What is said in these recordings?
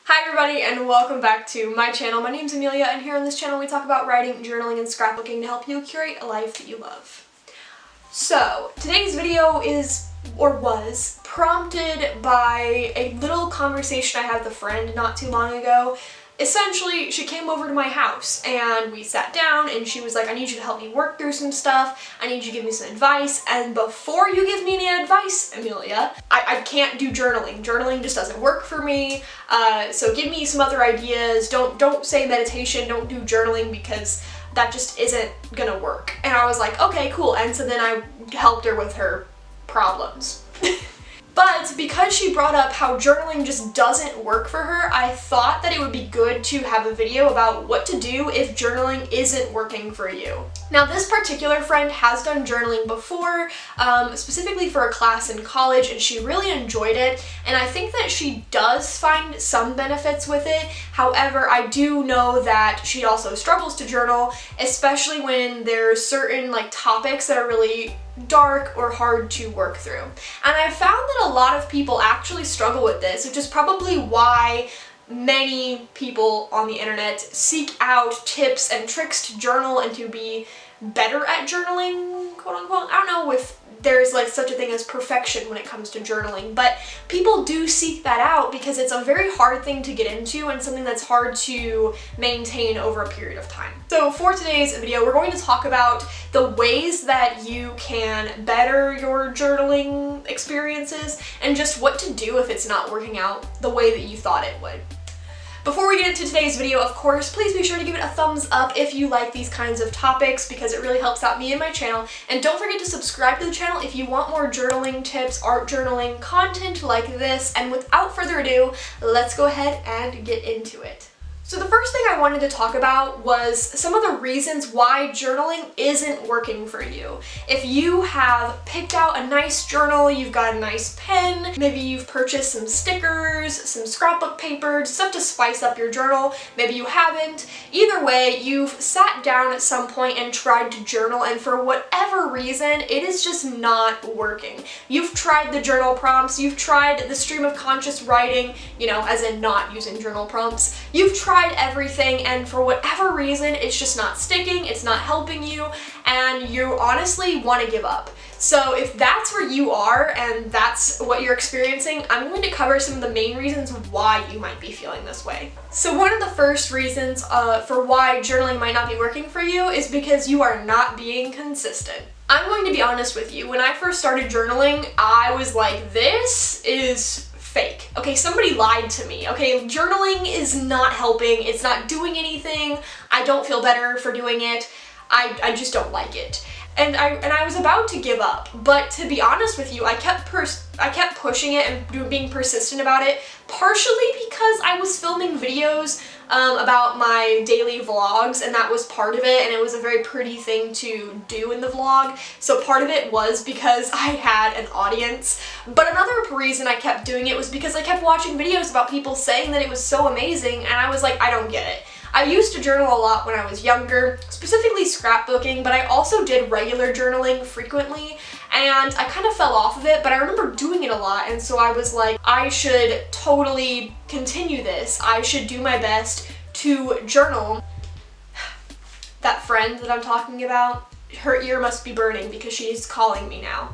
Hi everybody and welcome back to my channel. My name's Amelia and here on this channel we talk about writing, journaling, and scrapbooking to help you curate a life that you love. So today's video was prompted by a little conversation I had with a friend not too long ago. Essentially, she came over to my house and we sat down and she was like, I need you to help me work through some stuff. I need you to give me some advice. And before you give me any advice, Amelia, I can't do journaling. Journaling just doesn't work for me. So give me some other ideas. Don't say meditation, don't do journaling because that just isn't gonna work. And I was like, okay, cool. And so then I helped her with her problems. But because she brought up how journaling just doesn't work for her, I thought that it would be good to have a video about what to do if journaling isn't working for you. Now, this particular friend has done journaling before, specifically for a class in college, and she really enjoyed it, and I think that she does find some benefits with it. However, I do know that she also struggles to journal, especially when there's certain topics that are really dark or hard to work through. And I found that a lot of people actually struggle with this, which is probably why many people on the internet seek out tips and tricks to journal and to be better at journaling, quote unquote. I don't know if there's such a thing as perfection when it comes to journaling, but people do seek that out because it's a very hard thing to get into and something that's hard to maintain over a period of time. So for today's video, we're going to talk about the ways that you can better your journaling experiences and just what to do if it's not working out the way that you thought it would. Before we get into today's video, of course, please be sure to give it a thumbs up if you like these kinds of topics because it really helps out me and my channel. And don't forget to subscribe to the channel if you want more journaling tips, art journaling, content like this. And without further ado, let's go ahead and get into it. So the first thing I wanted to talk about was some of the reasons why journaling isn't working for you. If you have picked out a nice journal, you've got a nice pen, maybe you've purchased some stickers, some scrapbook paper, stuff to spice up your journal, maybe you haven't. Either way, you've sat down at some point and tried to journal, and for whatever reason, it is just not working. You've tried the journal prompts, you've tried the stream of conscious writing, as in not using journal prompts. You've tried everything, and for whatever reason it's just not sticking, it's not helping you, and you honestly want to give up. So if that's where you are and that's what you're experiencing, I'm going to cover some of the main reasons why you might be feeling this way. So one of the first reasons for why journaling might not be working for you is because you are not being consistent. I'm going to be honest with you, when I first started journaling, I was like, this is fake. Okay, somebody lied to me. Okay, journaling is not helping. It's not doing anything. I don't feel better for doing it. I just don't like it. And I was about to give up, but to be honest with you, I kept pushing it and being persistent about it, partially because I was filming videos about my daily vlogs, and that was part of it, and it was a very pretty thing to do in the vlog. So part of it was because I had an audience, but another reason I kept doing it was because I kept watching videos about people saying that it was so amazing, and I was like, I don't get it. I used to journal a lot when I was younger, specifically scrapbooking, but I also did regular journaling frequently, and I kind of fell off of it, but I remember doing it a lot, and so I was like, I should totally continue this. I should do my best to journal. That friend that I'm talking about, her ear must be burning because she's calling me now.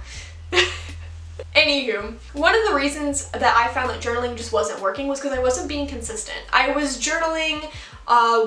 Anywho, one of the reasons that I found that journaling just wasn't working was because I wasn't being consistent. I was journaling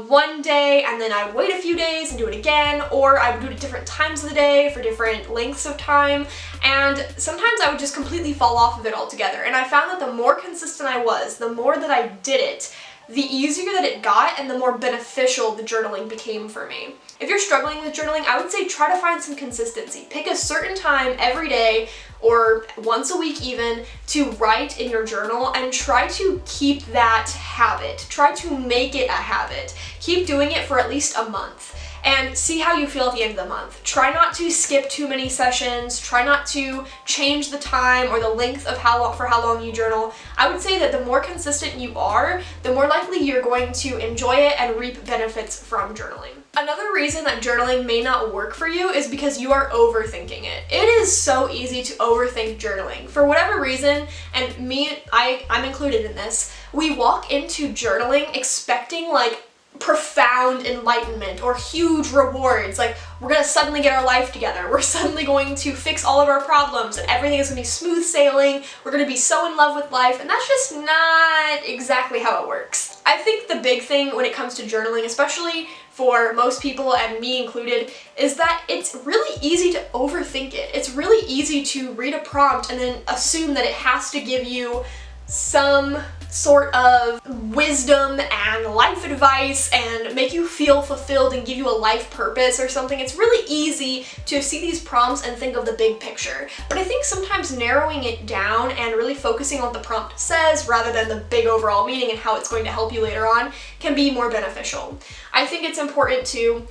one day and then I would wait a few days and do it again, or I would do it at different times of the day for different lengths of time, and sometimes I would just completely fall off of it altogether. And I found that the more consistent I was, the more that I did it, the easier that it got and the more beneficial the journaling became for me. If you're struggling with journaling, I would say try to find some consistency. Pick a certain time every day or once a week even to write in your journal and try to keep that habit. Try to make it a habit. Keep doing it for at least a month. and see how you feel at the end of the month. Try not to skip too many sessions. Try not to change the time or the length of how long you journal. I would say that the more consistent you are, the more likely you're going to enjoy it and reap benefits from journaling. Another reason that journaling may not work for you is because you are overthinking it. It is so easy to overthink journaling. For whatever reason, and I'm included in this, we walk into journaling expecting like profound enlightenment or huge rewards. Like, we're gonna suddenly get our life together. We're suddenly going to fix all of our problems and everything is gonna be smooth sailing. We're gonna be so in love with life, and that's just not exactly how it works. I think the big thing when it comes to journaling, especially for most people and me included, is that it's really easy to overthink it. It's really easy to read a prompt and then assume that it has to give you some sort of wisdom and life advice and make you feel fulfilled and give you a life purpose or something. It's really easy to see these prompts and think of the big picture. But I think sometimes narrowing it down and really focusing on what the prompt says rather than the big overall meaning and how it's going to help you later on can be more beneficial. I think it's important to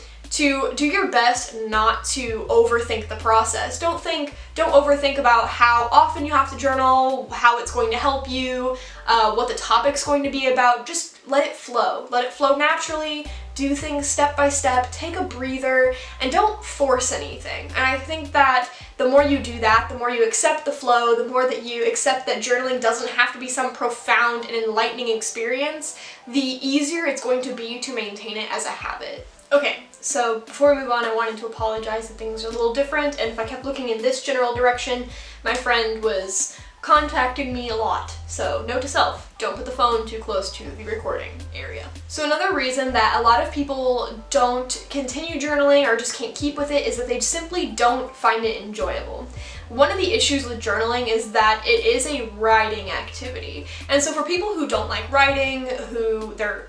do your best not to overthink the process. Don't overthink about how often you have to journal, how it's going to help you, what the topic's going to be about. Just let it flow. Let it flow naturally. Do things step by step, take a breather, and don't force anything. And I think that the more you do that, the more you accept the flow, the more that you accept that journaling doesn't have to be some profound and enlightening experience, the easier it's going to be to maintain it as a habit. Okay, so before we move on, I wanted to apologize that things are a little different, and if I kept looking in this general direction, my friend was contacting me a lot. So note to self, don't put the phone too close to the recording area. So another reason that a lot of people don't continue journaling or just can't keep with it is that they simply don't find it enjoyable. One of the issues with journaling is that it is a writing activity. And so for people who don't like writing,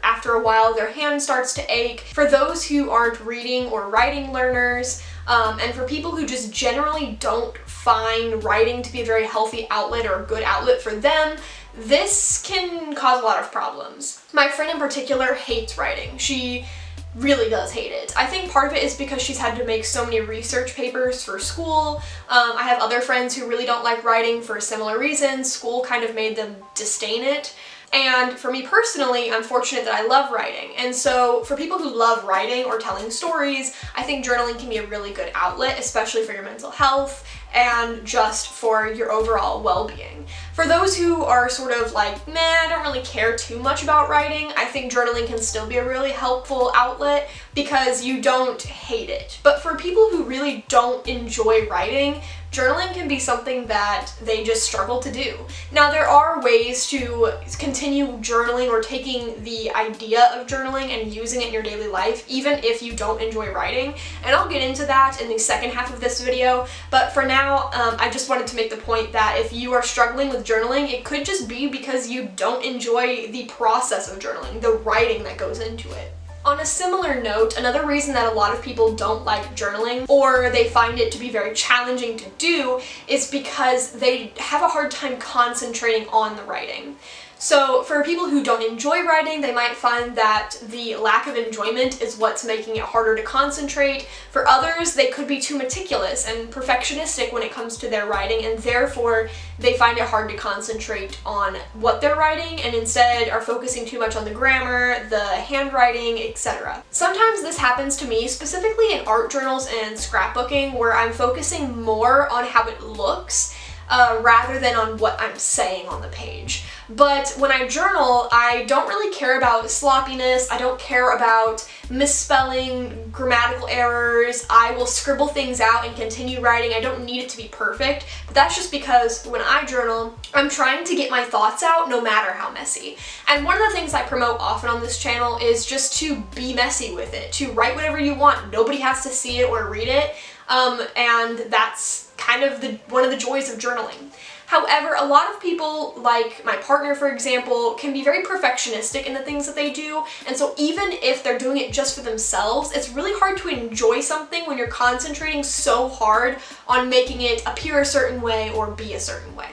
after a while their hand starts to ache, for those who aren't reading or writing learners, and for people who just generally don't find writing to be a very healthy outlet or a good outlet for them, this can cause a lot of problems. My friend in particular hates writing. She really does hate it. I think part of it is because she's had to make so many research papers for school. I have other friends who really don't like writing for similar reasons. School kind of made them disdain it. And for me personally, I'm fortunate that I love writing. And so for people who love writing or telling stories, I think journaling can be a really good outlet, especially for your mental health and just for your overall well-being. For those who are sort of like, meh, I don't really care too much about writing, I think journaling can still be a really helpful outlet because you don't hate it. But for people who really don't enjoy writing, journaling can be something that they just struggle to do. Now, there are ways to continue journaling or taking the idea of journaling and using it in your daily life, even if you don't enjoy writing. And I'll get into that in the second half of this video. But for now, I just wanted to make the point that if you are struggling with journaling, it could just be because you don't enjoy the process of journaling, the writing that goes into it. On a similar note, another reason that a lot of people don't like journaling or they find it to be very challenging to do is because they have a hard time concentrating on the writing. So for people who don't enjoy writing, they might find that the lack of enjoyment is what's making it harder to concentrate. For others, they could be too meticulous and perfectionistic when it comes to their writing, and therefore they find it hard to concentrate on what they're writing and instead are focusing too much on the grammar, the handwriting, etc. Sometimes this happens to me, specifically in art journals and scrapbooking, where I'm focusing more on how it looks rather than on what I'm saying on the page. But when I journal, I don't really care about sloppiness, I don't care about misspelling, grammatical errors. I will scribble things out and continue writing. I don't need it to be perfect, but that's just because when I journal, I'm trying to get my thoughts out no matter how messy. And one of the things I promote often on this channel is just to be messy with it, to write whatever you want. Nobody has to see it or read it, and that's kind of one of the joys of journaling. However, a lot of people, like my partner for example, can be very perfectionistic in the things that they do, and so even if they're doing it just for themselves, it's really hard to enjoy something when you're concentrating so hard on making it appear a certain way or be a certain way.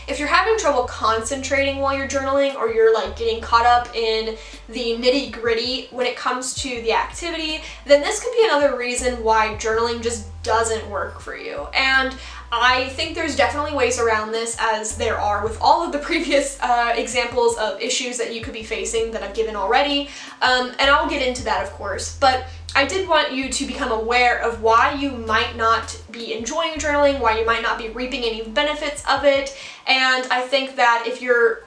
if you're having trouble concentrating while you're journaling, or you're like getting caught up in the nitty-gritty when it comes to the activity, then this could be another reason why journaling just doesn't work for you. And I think there's definitely ways around this, as there are with all of the previous examples of issues that you could be facing that I've given already, and I'll get into that, of course. But I did want you to become aware of why you might not be enjoying journaling, why you might not be reaping any benefits of it, and I think that if you're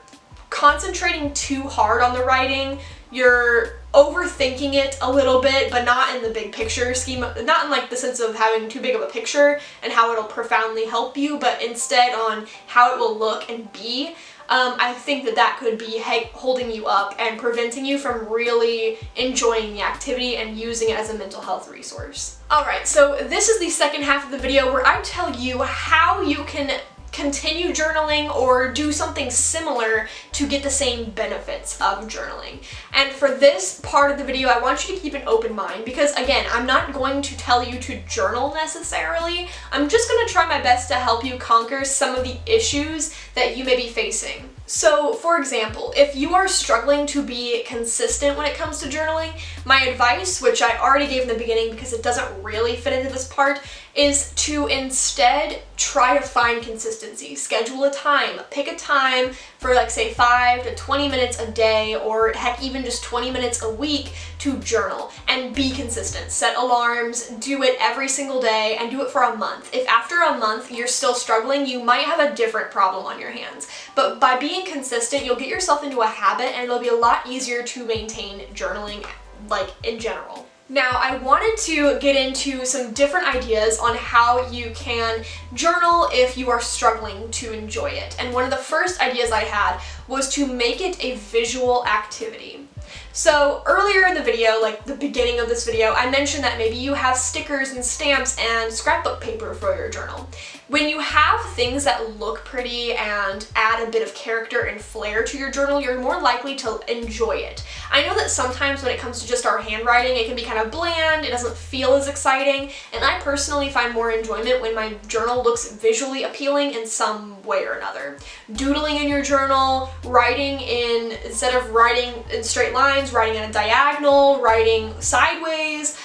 concentrating too hard on the writing, you're overthinking it a little bit, but not in the big picture scheme, not in like the sense of having too big of a picture and how it'll profoundly help you, but instead on how it will look and be. I think that could be holding you up and preventing you from really enjoying the activity and using it as a mental health resource. Alright, so this is the second half of the video where I tell you how you can continue journaling or do something similar to get the same benefits of journaling. And for this part of the video, I want you to keep an open mind, because again, I'm not going to tell you to journal necessarily. I'm just going to try my best to help you conquer some of the issues that you may be facing. So, for example, if you are struggling to be consistent when it comes to journaling, my advice, which I already gave in the beginning because it doesn't really fit into this part, is to instead try to find consistency. Schedule a time. Pick a time for, like, say 5 to 20 minutes a day, or heck, even just 20 minutes a week to journal, and be consistent. Set alarms, do it every single day, and do it for a month. If after a month you're still struggling, you might have a different problem on your hands. But by being consistent, you'll get yourself into a habit, and it'll be a lot easier to maintain journaling, like, in general. Now, I wanted to get into some different ideas on how you can journal if you are struggling to enjoy it. And one of the first ideas I had was to make it a visual activity. So earlier in the video, like the beginning of this video, I mentioned that maybe you have stickers and stamps and scrapbook paper for your journal. When you have things that look pretty and add a bit of character and flair to your journal, you're more likely to enjoy it. I know that sometimes when it comes to just our handwriting, it can be kind of bland, it doesn't feel as exciting, and I personally find more enjoyment when my journal looks visually appealing in some way or another. Doodling in your journal, instead of writing in straight lines, writing in a diagonal, writing sideways,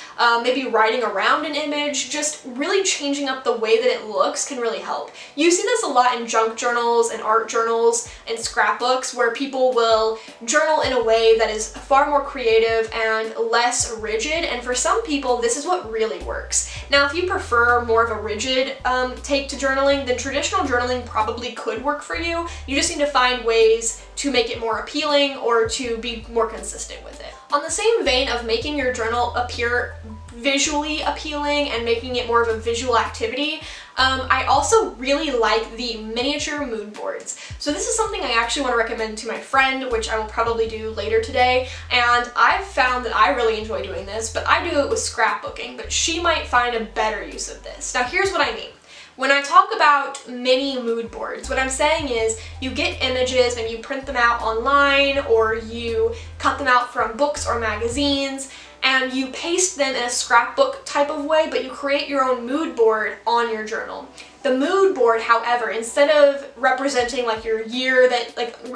maybe writing around an image, just really changing up the way that it looks can really help. You see this a lot in junk journals and art journals and scrapbooks, where people will journal in a way that is far more creative and less rigid, and for some people this is what really works. Now, if you prefer more of a rigid take to journaling, then traditional journaling probably could work for you. You just need to find ways to make it more appealing or to be more consistent with it. On the same vein of making your journal appear visually appealing and making it more of a visual activity, I also really like the miniature mood boards. So this is something I actually want to recommend to my friend, which I will probably do later today, and I've found that I really enjoy doing this, but I do it with scrapbooking, but she might find a better use of this. Now, here's what I mean. When I talk about mini mood boards, what I'm saying is you get images and you print them out online, or you cut them out from books or magazines, and you paste them in a scrapbook type of way, but you create your own mood board on your journal. The mood board, however, instead of representing like your year,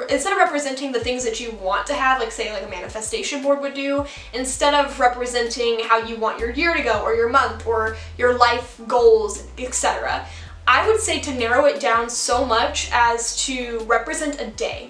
instead of representing the things that you want to have, like say like a manifestation board would do, instead of representing how you want your year to go, or your month, or your life goals, etc., I would say to narrow it down so much as to represent a day.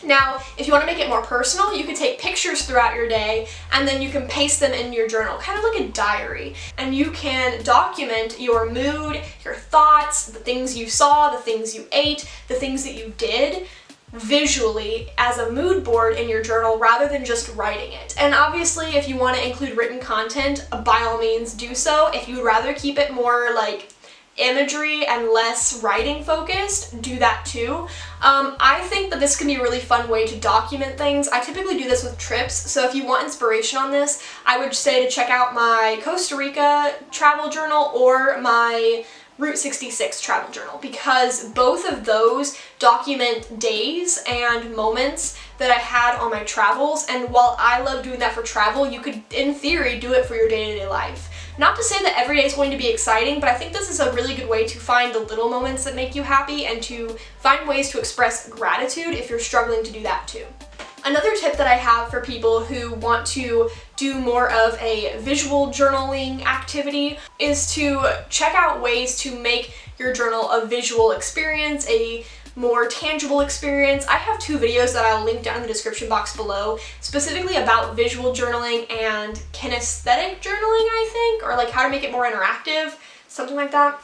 Now, if you want to make it more personal, you could take pictures throughout your day and then you can paste them in your journal, kind of like a diary. And you can document your mood, your thoughts, the things you saw, the things you ate, the things that you did visually as a mood board in your journal rather than just writing it. And obviously, if you want to include written content, by all means do so. If you'd rather keep it more like imagery and less writing focused, do that too. I think that this can be a really fun way to document things. I typically do this with trips, so if you want inspiration on this, I would say to check out my Costa Rica travel journal or my Route 66 travel journal, because both of those document days and moments that I had on my travels, and while I love doing that for travel, you could, in theory, do it for your day-to-day life. Not to say that every day is going to be exciting, but I think this is a really good way to find the little moments that make you happy and to find ways to express gratitude if you're struggling to do that too. Another tip that I have for people who want to do more of a visual journaling activity is to check out ways to make your journal a visual experience, a more tangible experience. I have 2 videos that I'll link down in the description box below, specifically about visual journaling and kinesthetic journaling, I think, or like how to make it more interactive, something like that.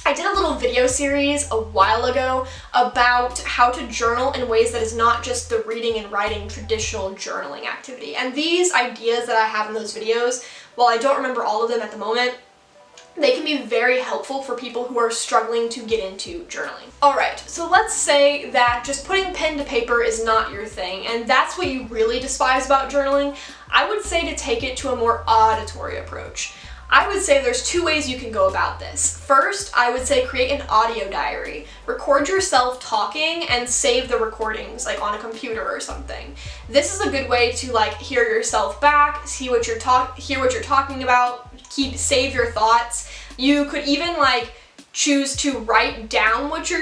I did a little video series a while ago about how to journal in ways that is not just the reading and writing traditional journaling activity. And these ideas that I have in those videos, while I don't remember all of them at the moment, they can be very helpful for people who are struggling to get into journaling. Alright, so let's say that just putting pen to paper is not your thing, and that's what you really despise about journaling. I would say to take it to a more auditory approach. I would say there's 2 ways you can go about this. First, I would say create an audio diary. Record yourself talking and save the recordings, like on a computer or something. This is a good way to like hear yourself back, hear what you're talking about, save your thoughts. You could even like choose to write down what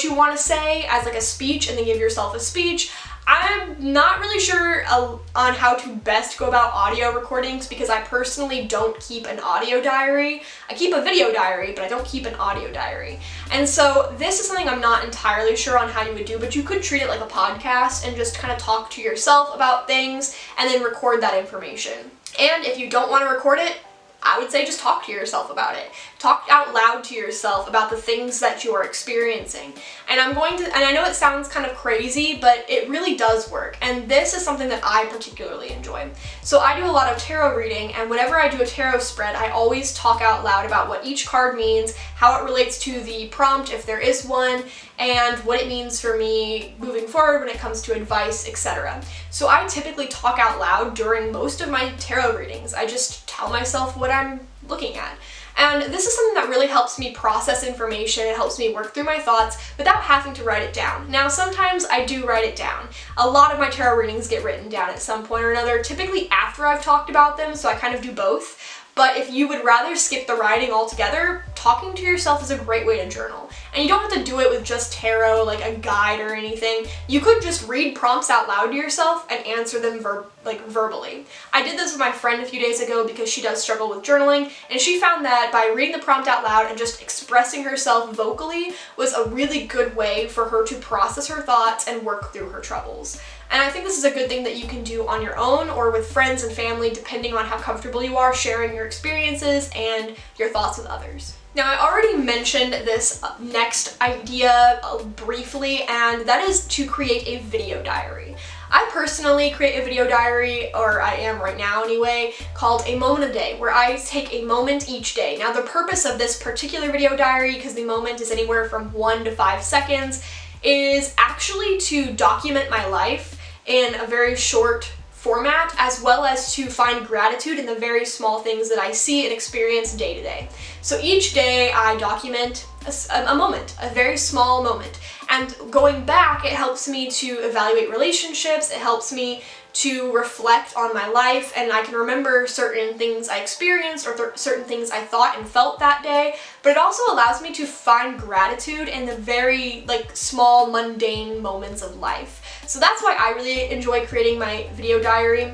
you want to say as like a speech and then give yourself a speech. I'm not really sure on how to best go about audio recordings because I personally don't keep an audio diary. I keep a video diary, but I don't keep an audio diary. And so this is something I'm not entirely sure on how you would do, but you could treat it like a podcast and just kind of talk to yourself about things and then record that information. And if you don't want to record it, I would say just talk to yourself about it. Talk out loud to yourself about the things that you are experiencing. And I know it sounds kind of crazy, but it really does work. And this is something that I particularly enjoy. So I do a lot of tarot reading, and whenever I do a tarot spread, I always talk out loud about what each card means, how it relates to the prompt, if there is one, and what it means for me moving forward when it comes to advice, etc. So I typically talk out loud during most of my tarot readings. I just tell myself what I'm looking at. And this is something that really helps me process information. It helps me work through my thoughts without having to write it down. Now, sometimes I do write it down. A lot of my tarot readings get written down at some point or another, typically after I've talked about them, so I kind of do both. But if you would rather skip the writing altogether, talking to yourself is a great way to journal. And you don't have to do it with just tarot, like a guide or anything. You could just read prompts out loud to yourself and answer them verbally. I did this with my friend a few days ago because she does struggle with journaling, and she found that by reading the prompt out loud and just expressing herself vocally was a really good way for her to process her thoughts and work through her troubles. And I think this is a good thing that you can do on your own or with friends and family, depending on how comfortable you are sharing your experiences and your thoughts with others. Now, I already mentioned this next idea briefly, and that is to create a video diary. I personally create a video diary, or I am right now anyway, called A Moment a Day, where I take a moment each day. Now, the purpose of this particular video diary, because the moment is anywhere from 1 to 5 seconds, is actually to document my life in a very short format, as well as to find gratitude in the very small things that I see and experience day to day. So each day I document a moment, a very small moment. And going back, it helps me to evaluate relationships, it helps me to reflect on my life, and I can remember certain things I experienced or certain things I thought and felt that day, but it also allows me to find gratitude in the very small mundane moments of life. So that's why I really enjoy creating my video diary,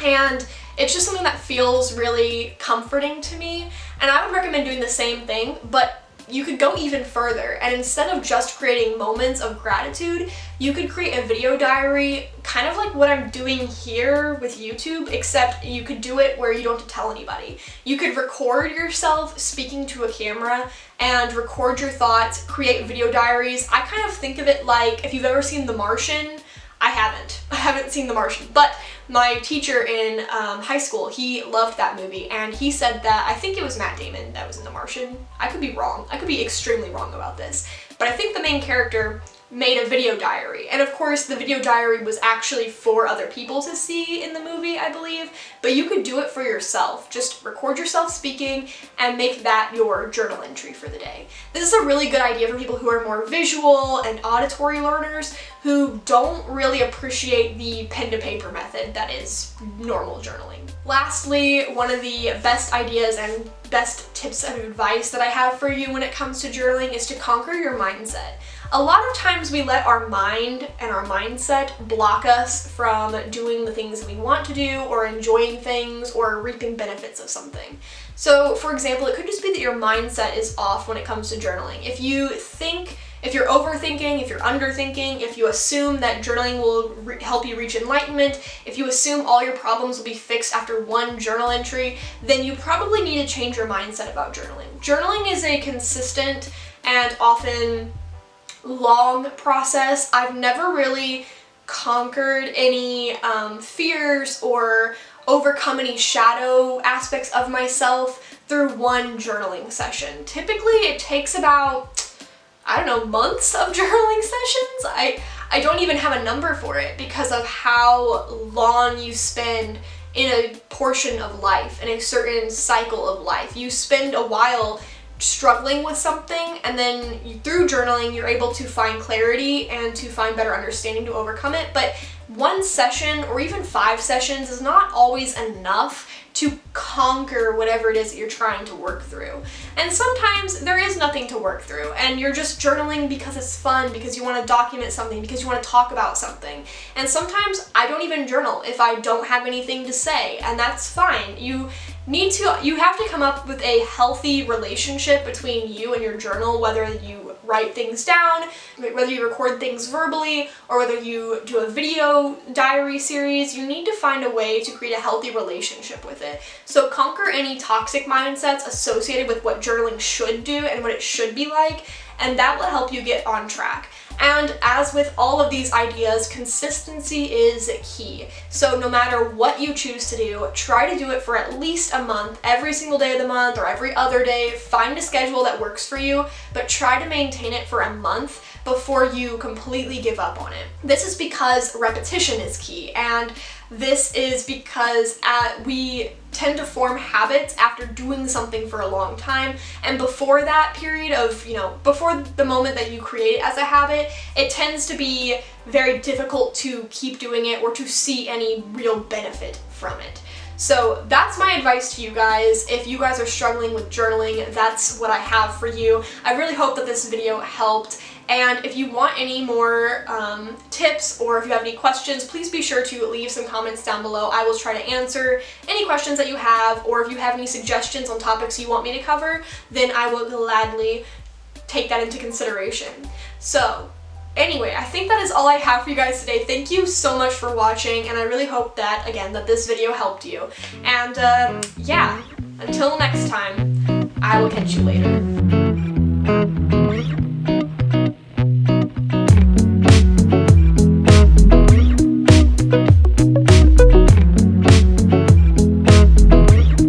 and it's just something that feels really comforting to me, and I would recommend doing the same thing, but you could go even further, and instead of just creating moments of gratitude, you could create a video diary kind of like what I'm doing here with YouTube, except you could do it where you don't have to tell anybody. You could record yourself speaking to a camera and record your thoughts, create video diaries. I kind of think of it like, if you've ever seen The Martian, I haven't seen The Martian, but my teacher in high school, he loved that movie, and he said that, I think it was Matt Damon that was in The Martian. I could be wrong. I could be extremely wrong about this. But I think the main character made a video diary. And of course, the video diary was actually for other people to see in the movie, I believe, but you could do it for yourself. Just record yourself speaking and make that your journal entry for the day. This is a really good idea for people who are more visual and auditory learners who don't really appreciate the pen to paper method that is normal journaling. Lastly, one of the best ideas and best tips of advice that I have for you when it comes to journaling is to conquer your mindset. A lot of times we let our mind and our mindset block us from doing the things we want to do or enjoying things or reaping benefits of something. So for example, it could just be that your mindset is off when it comes to journaling. If you're overthinking, if you're underthinking, if you assume that journaling will help you reach enlightenment, if you assume all your problems will be fixed after one journal entry, then you probably need to change your mindset about journaling. Journaling is a consistent and often long process. I've never really conquered any fears or overcome any shadow aspects of myself through one journaling session. Typically it takes about, I don't know, months of journaling sessions. I don't even have a number for it because of how long you spend in a portion of life, in a certain cycle of life. You spend a while struggling with something, and then through journaling you're able to find clarity and to find better understanding to overcome it. But one session or even 5 sessions is not always enough to conquer whatever it is that you're trying to work through. And sometimes there is nothing to work through and you're just journaling because it's fun, because you want to document something, because you want to talk about something. And sometimes I don't even journal if I don't have anything to say, and that's fine. You have to come up with a healthy relationship between you and your journal, whether you write things down, whether you record things verbally, or whether you do a video diary series. You need to find a way to create a healthy relationship with it. So conquer any toxic mindsets associated with what journaling should do and what it should be like, and that will help you get on track. And as with all of these ideas, consistency is key. So no matter what you choose to do, try to do it for at least a month, every single day of the month or every other day. Find a schedule that works for you, but try to maintain it for a month before you completely give up on it. This is because repetition is key, and this is because we tend to form habits after doing something for a long time, and before that period of, before the moment that you create it as a habit, it tends to be very difficult to keep doing it or to see any real benefit from it. So that's my advice to you guys. If you guys are struggling with journaling, that's what I have for you. I really hope that this video helped. And if you want any more tips, or if you have any questions, please be sure to leave some comments down below. I will try to answer any questions that you have, or if you have any suggestions on topics you want me to cover, then I will gladly take that into consideration. So anyway, I think that is all I have for you guys today. Thank you so much for watching, and I really hope that, again, that this video helped you. And yeah, until next time, I will catch you later.